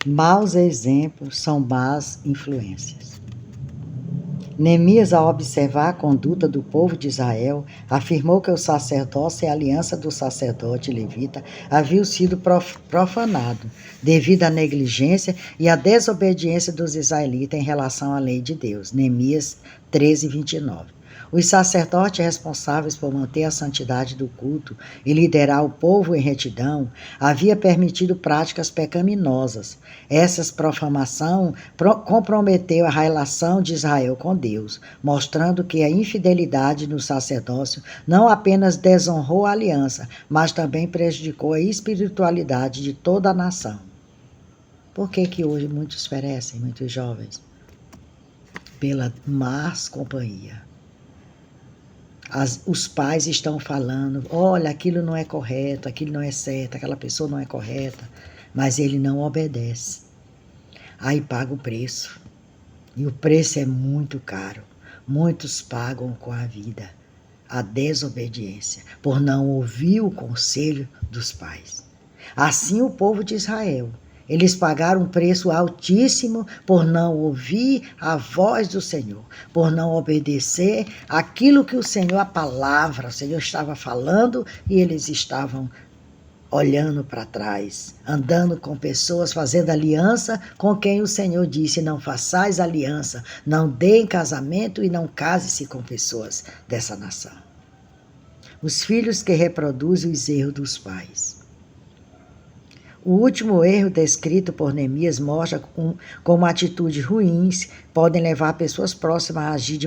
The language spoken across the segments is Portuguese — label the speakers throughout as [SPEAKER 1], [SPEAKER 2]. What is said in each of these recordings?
[SPEAKER 1] Maus exemplos são más influências. Neemias, ao observar a conduta do povo de Israel, afirmou que o sacerdócio e a aliança do sacerdote levita haviam sido profanado devido à negligência e à desobediência dos israelitas em relação à lei de Deus. Neemias 13, 29. Os sacerdotes responsáveis por manter a santidade do culto e liderar o povo em retidão havia permitido práticas pecaminosas. Essa profanação comprometeu a relação de Israel com Deus, mostrando que a infidelidade no sacerdócio não apenas desonrou a aliança, mas também prejudicou a espiritualidade de toda a nação. Por que hoje muitos perecem, muitos jovens? Pela más companhia. Os pais estão falando, olha, aquilo não é correto, aquilo não é certo, aquela pessoa não é correta, mas ele não obedece. Aí paga o preço. E o preço é muito caro. Muitos pagam com a vida a desobediência, por não ouvir o conselho dos pais. Assim o povo de Israel. Eles pagaram um preço altíssimo por não ouvir a voz do Senhor, por não obedecer aquilo que o Senhor, a palavra, o Senhor estava falando e eles estavam olhando para trás, andando com pessoas, fazendo aliança com quem o Senhor disse, não façais aliança, não deem casamento e não case-se com pessoas dessa nação. Os filhos que reproduzem os erros dos pais. O último erro descrito por Neemias mostra como atitudes ruins podem levar pessoas próximas a agir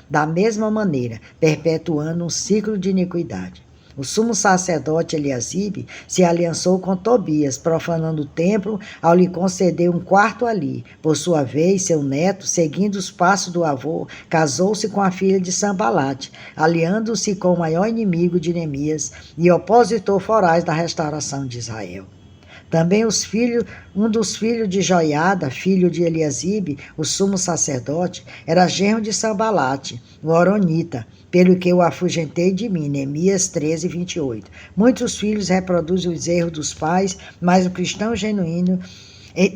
[SPEAKER 1] da mesma maneira, perpetuando um ciclo de iniquidade. O sumo sacerdote Eliasibe se aliançou com Tobias, profanando o templo ao lhe conceder um quarto ali. Por sua vez, seu neto, seguindo os passos do avô, casou-se com a filha de Sambalate, aliando-se com o maior inimigo de Neemias e opositor foraz da restauração de Israel. Também um dos filhos de Joiada, filho de Eliasibe, o sumo sacerdote, era genro de Sambalate, o horonita, pelo que eu afugentei de mim. Neemias 13, 28. Muitos filhos reproduzem os erros dos pais, mas o cristão genuíno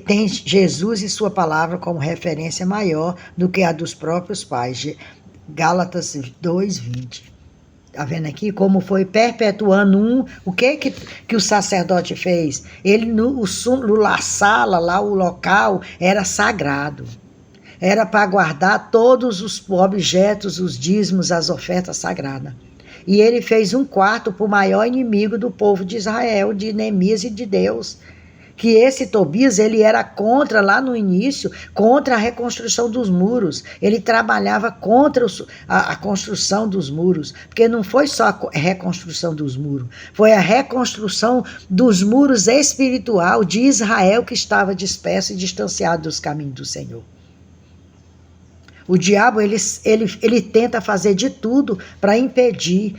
[SPEAKER 1] tem Jesus e sua palavra como referência maior do que a dos próprios pais. Gálatas 2, 20. Está vendo aqui como foi perpetuando o que o sacerdote fez? Ele, a sala, lá o local, era sagrado. Era para guardar todos os objetos, os dízimos, as ofertas sagradas. E ele fez um quarto para o maior inimigo do povo de Israel, de Neemias e de Deus. Que esse Tobias, ele era contra, lá no início, contra a reconstrução dos muros. Ele trabalhava contra a construção dos muros, porque não foi só a reconstrução dos muros, foi a reconstrução dos muros espiritual de Israel que estava disperso e distanciado dos caminhos do Senhor. O diabo, ele tenta fazer de tudo para impedir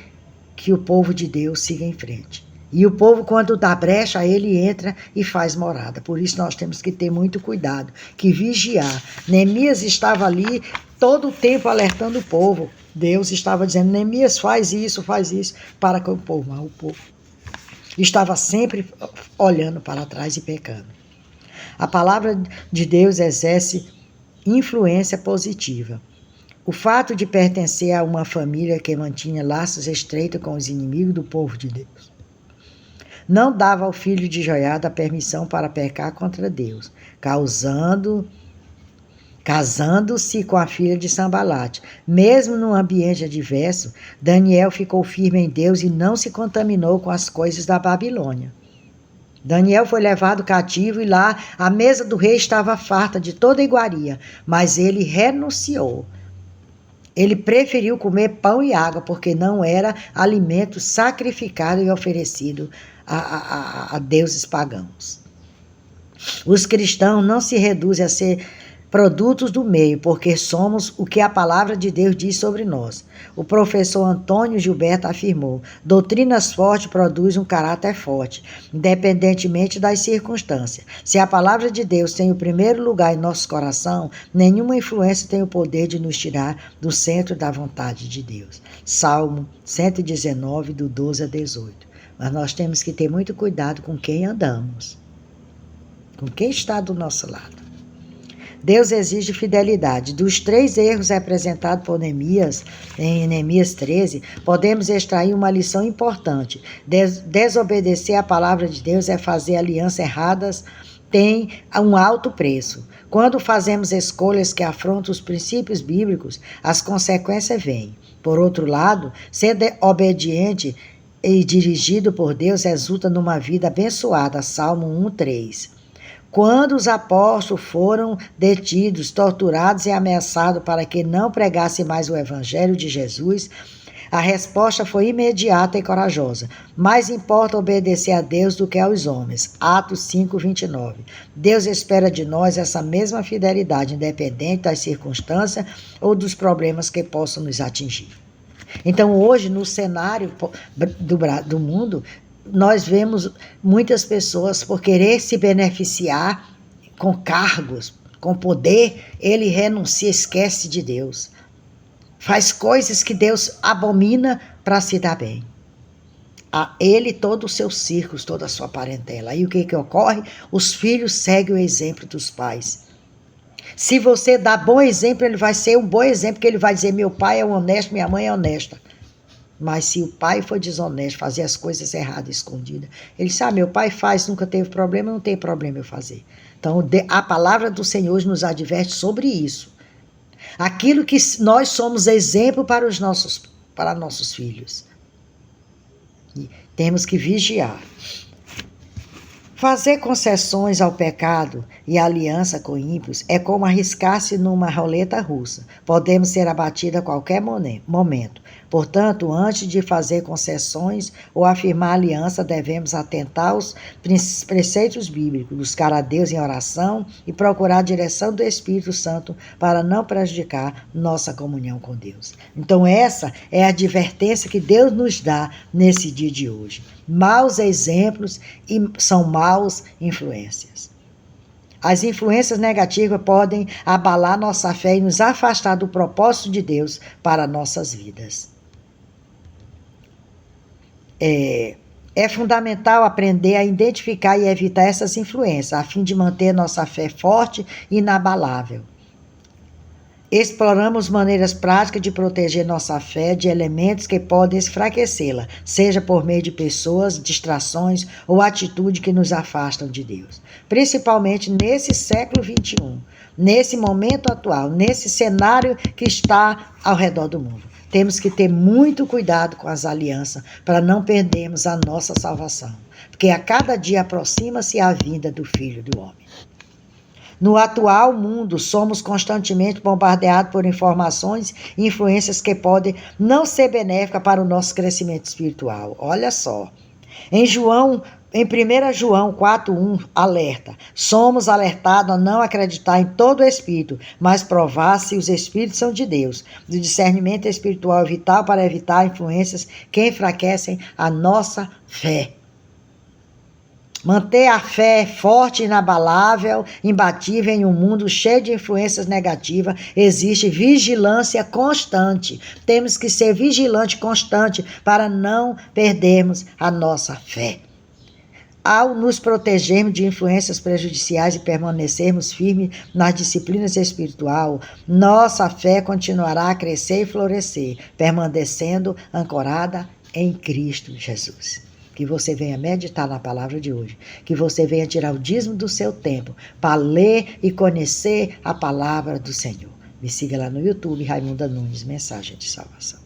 [SPEAKER 1] que o povo de Deus siga em frente. E o povo, quando dá brecha, ele entra e faz morada. Por isso nós temos que ter muito cuidado, que vigiar. Neemias estava ali todo o tempo alertando o povo. Deus estava dizendo, Neemias, faz isso, para com o povo. Mas o povo estava sempre olhando para trás e pecando. A palavra de Deus exerce influência positiva. O fato de pertencer a uma família que mantinha laços estreitos com os inimigos do povo de Deus não dava ao filho de Joiada a permissão para pecar contra Deus, casando-se com a filha de Sambalate. Mesmo num ambiente adverso, Daniel ficou firme em Deus e não se contaminou com as coisas da Babilônia. Daniel foi levado cativo e lá a mesa do rei estava farta de toda iguaria, mas ele renunciou. Ele preferiu comer pão e água, porque não era alimento sacrificado e oferecido a deuses pagãos. Os cristãos não se reduzem a ser produtos do meio, porque somos o que a palavra de Deus diz sobre nós. O professor Antônio Gilberto afirmou, doutrinas fortes produzem um caráter forte, independentemente das circunstâncias. Se a palavra de Deus tem o primeiro lugar em nosso coração, nenhuma influência tem o poder de nos tirar do centro da vontade de Deus. Salmo 119, do 12 a 18. Mas nós temos que ter muito cuidado com quem andamos. com quem está do nosso lado. Deus exige fidelidade. Dos 3 erros representados por Neemias, em Neemias 13, podemos extrair uma lição importante. Desobedecer a palavra de Deus é fazer alianças erradas, tem um alto preço. Quando fazemos escolhas que afrontam os princípios bíblicos, as consequências vêm. Por outro lado, ser obediente e dirigido por Deus resulta numa vida abençoada. Salmo 1:3. Quando os apóstolos foram detidos, torturados e ameaçados para que não pregasse mais o evangelho de Jesus, a resposta foi imediata e corajosa. Mais importa obedecer a Deus do que aos homens. Atos 5:29. Deus espera de nós essa mesma fidelidade, independente das circunstâncias ou dos problemas que possam nos atingir. Então, hoje, no cenário do mundo, nós vemos muitas pessoas, por querer se beneficiar com cargos, com poder, ele renuncia, esquece de Deus. Faz coisas que Deus abomina para se dar bem. A ele, todo o seu círculo, toda a sua parentela. Aí o que ocorre? Os filhos seguem o exemplo dos pais. Se você dá bom exemplo, ele vai ser um bom exemplo, porque ele vai dizer, meu pai é honesto, minha mãe é honesta. Mas se o pai for desonesto, fazer as coisas erradas, escondidas, ele sabe, meu pai faz, nunca teve problema, não tem problema eu fazer. Então, a palavra do Senhor nos adverte sobre isso. Aquilo que nós somos exemplo para nossos filhos. E temos que vigiar. Fazer concessões ao pecado e aliança com ímpios é como arriscar-se numa roleta russa. Podemos ser abatidos a qualquer momento. Portanto, antes de fazer concessões ou afirmar aliança, devemos atentar aos preceitos bíblicos, buscar a Deus em oração e procurar a direção do Espírito Santo para não prejudicar nossa comunhão com Deus. Então, essa é a advertência que Deus nos dá nesse dia de hoje. Maus exemplos são maus influências. As influências negativas podem abalar nossa fé e nos afastar do propósito de Deus para nossas vidas. É fundamental aprender a identificar e evitar essas influências, a fim de manter nossa fé forte e inabalável. Exploramos maneiras práticas de proteger nossa fé de elementos que podem enfraquecê-la, seja por meio de pessoas, distrações ou atitudes que nos afastam de Deus. Principalmente nesse século XXI, nesse momento atual, nesse cenário que está ao redor do mundo. Temos que ter muito cuidado com as alianças para não perdermos a nossa salvação, porque a cada dia aproxima-se a vinda do Filho do Homem. No atual mundo, somos constantemente bombardeados por informações e influências que podem não ser benéficas para o nosso crescimento espiritual. Olha só. Em 1 João 4:1, alerta. Somos alertados a não acreditar em todo espírito, mas provar se os espíritos são de Deus. O discernimento espiritual é vital para evitar influências que enfraquecem a nossa fé. Manter a fé forte, inabalável, imbatível em um mundo cheio de influências negativas, existe vigilância constante. Temos que ser vigilante constante para não perdermos a nossa fé. Ao nos protegermos de influências prejudiciais e permanecermos firmes nas disciplinas espirituais, nossa fé continuará a crescer e florescer, permanecendo ancorada em Cristo Jesus. Que você venha meditar na palavra de hoje, que você venha tirar o dízimo do seu tempo para ler e conhecer a palavra do Senhor. Me siga lá no YouTube, Raimunda Nunes, Mensagem de Salvação.